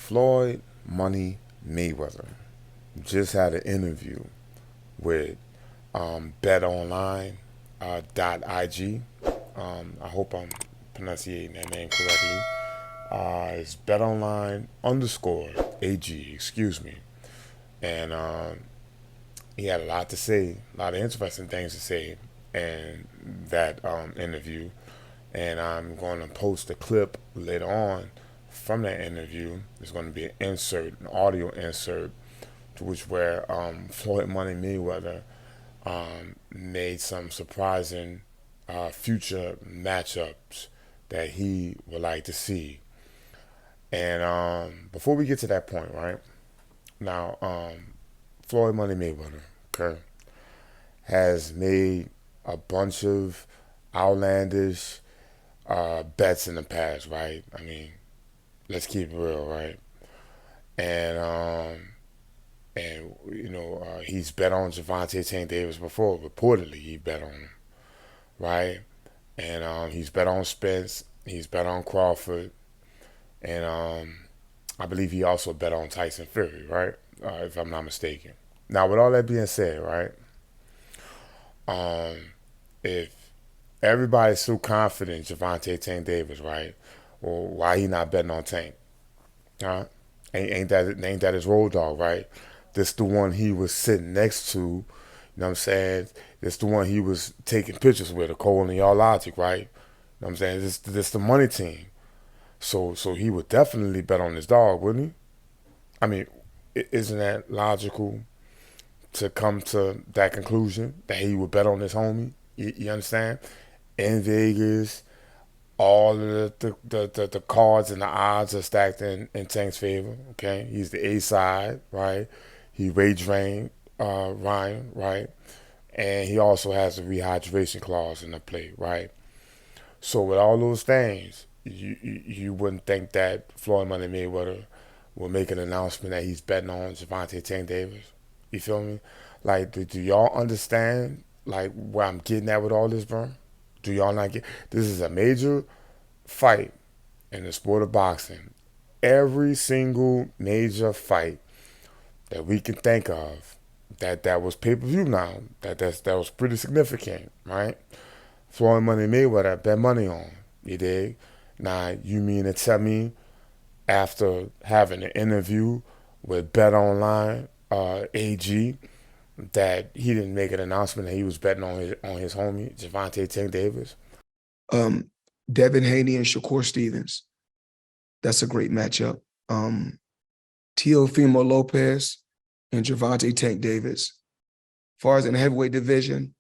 Floyd Money Mayweather just had an interview with BetOnline .ig. I hope I'm pronouncing that name correctly. It's BetOnline underscore AG, excuse me. And he had a lot to say, a lot of interesting things to say in that interview. And I'm going to post a clip later on from that interview. There's going to be an insert, an audio insert, to which where Floyd Money Mayweather made some surprising future matchups that he would like to see. And before we get to that point, right now, Floyd Money Mayweather, okay, has made a bunch of outlandish bets in the past, right? I mean, let's keep it real, right? And he's bet on Gervonta Tank Davis before. Reportedly, he bet on him, right? And he's bet on Spence. He's bet on Crawford, and I believe he also bet on Tyson Fury, right? If I'm not mistaken. Now, with all that being said, right? If everybody's so confident Gervonta Tank Davis, right? Well, why he not betting on Tank? Huh? Ain't that his road dog, right? This the one he was sitting next to, you know what I'm saying? This the one he was taking pictures with, a Cole and y'all Logic, right? You know what I'm saying? This the money team. So he would definitely bet on his dog, wouldn't he? I mean, isn't that logical to come to that conclusion that he would bet on his homie? You understand? In Vegas, all of the cards and the odds are stacked in Tank's favor. Okay, he's the A side, right? He rage drained Ryan, right? And he also has a rehydration clause in the play, right? So with all those things, you wouldn't think that Floyd Money Mayweather will make an announcement that he's betting on Gervonta Tank Davis. You feel me? Like, do y'all understand like where I'm getting at with all this, bro? Do y'all not get? This is a major fight in the sport of boxing. Every single major fight that we can think of that was pay per view now that was pretty significant, right? Floyd Money Mayweather bet money on. You dig? Now you mean to tell me after having an interview with BetOnline AG that he didn't make an announcement that he was betting on his homie Gervonta Tank Davis? Um, Devin Haney and Shakur Stevens. That's a great matchup. Teofimo Lopez and Gervonta Tank Davis. As far as in the heavyweight division,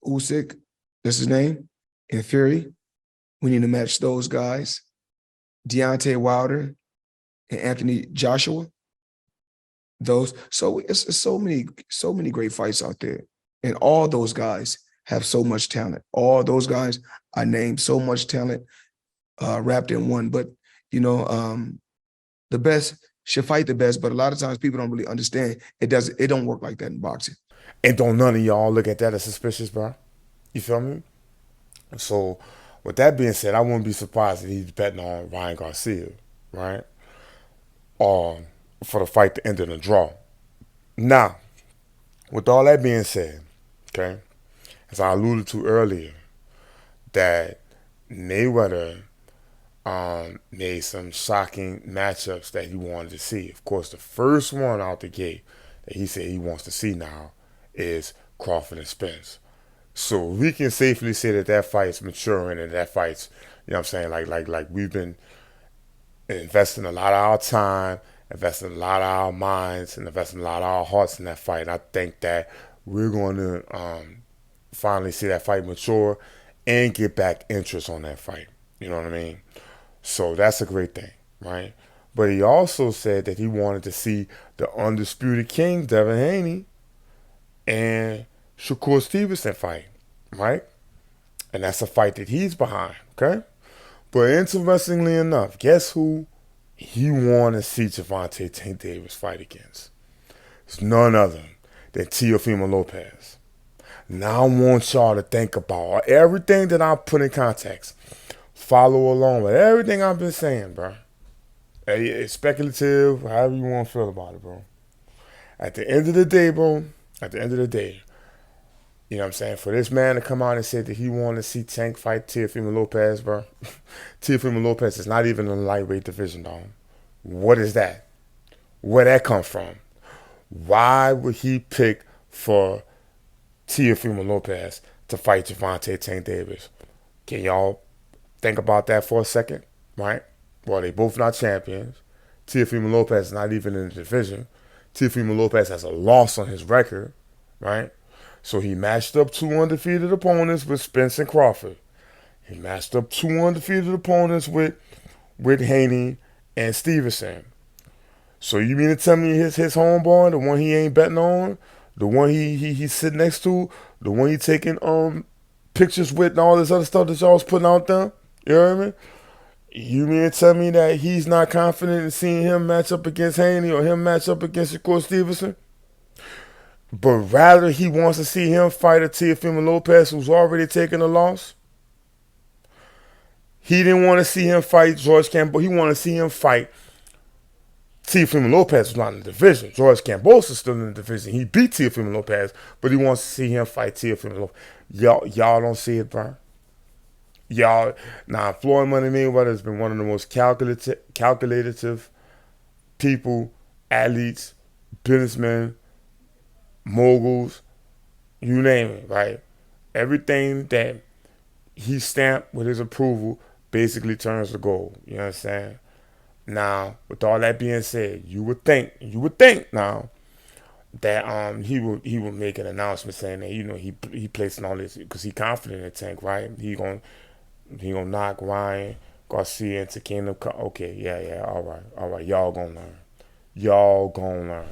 Usyk, that's his name, and Fury. We need to match those guys. Deontay Wilder and Anthony Joshua. Those. So it's so many great fights out there. And all those guys have so much talent. All those guys I named so much talent wrapped in one. But the best should fight the best, but a lot of times people don't really understand it don't work like that in boxing. And don't none of y'all look at that as suspicious, bro? You feel me? So, with that being said, I wouldn't be surprised if he's betting on Ryan Garcia, right? Or for the fight to end in a draw. Now, with all that being said, okay, as I alluded to earlier, that Mayweather made some shocking matchups that he wanted to see. Of course, the first one out the gate that he said he wants to see now is Crawford and Spence. So we can safely say that that fight's maturing and that fight's, you know what I'm saying, like we've been investing a lot of our time, investing a lot of our minds, and investing a lot of our hearts in that fight. And I think that we're going to finally see that fight mature and get back interest on that fight. You know what I mean? So that's a great thing, right? But he also said that he wanted to see the undisputed king, Devin Haney, and Shakur Stevenson fight, right? And that's a fight that he's behind, okay? But interestingly enough, guess who he wanted to see Gervonta Tank Davis fight against? It's none other than Teofimo Lopez. Now I want y'all to think about everything that I put in context. Follow along with everything I've been saying, bro. It's speculative, however you want to feel about it, bro. At the end of the day, bro, at the end of the day, you know what I'm saying? For this man to come out and say that he wanted to see Tank fight Teofimo Lopez, bro. Teofimo Lopez is not even in the lightweight division, dog. What is that? Where that come from? Why would he pick for Teofimo Lopez to fight Gervonta Tank Davis? Can y'all think about that for a second, right? Well, they both not champions. Teofimo Lopez is not even in the division. Teofimo Lopez has a loss on his record, right? So he matched up two undefeated opponents with Spence and Crawford. He matched up two undefeated opponents with HANEY and Stevenson. So you mean to tell me his homeboy, the one he ain't betting on, the one he's sitting next to, the one he taking pictures with and all this other stuff that y'all was putting out there? You know what I mean? You mean to tell me that he's not confident in seeing him match up against HANEY or him match up against Shakur Stevenson? But rather he wants to see him fight a Teofimo Lopez who's already taken a loss. He didn't want to see him fight George Campbell. He wanted to see him fight Teofimo Lopez was not in the division. George Cambosa is still in the division. He beat Teofimo Lopez, but he wants to see him fight Teofimo Lopez. Y'all don't see it, bro. Y'all, now Floyd Mayweather has been one of the most calculative people, athletes, businessmen, moguls, you name it, right? Everything that he stamped with his approval basically turns to gold. You understand? Now, with all that being said, you would think now that he would make an announcement saying that he placing all this because he confident in Tank, right? He gonna knock Ryan Garcia into Kingdom Come. Okay, yeah, all right, y'all gonna learn. Y'all gonna learn.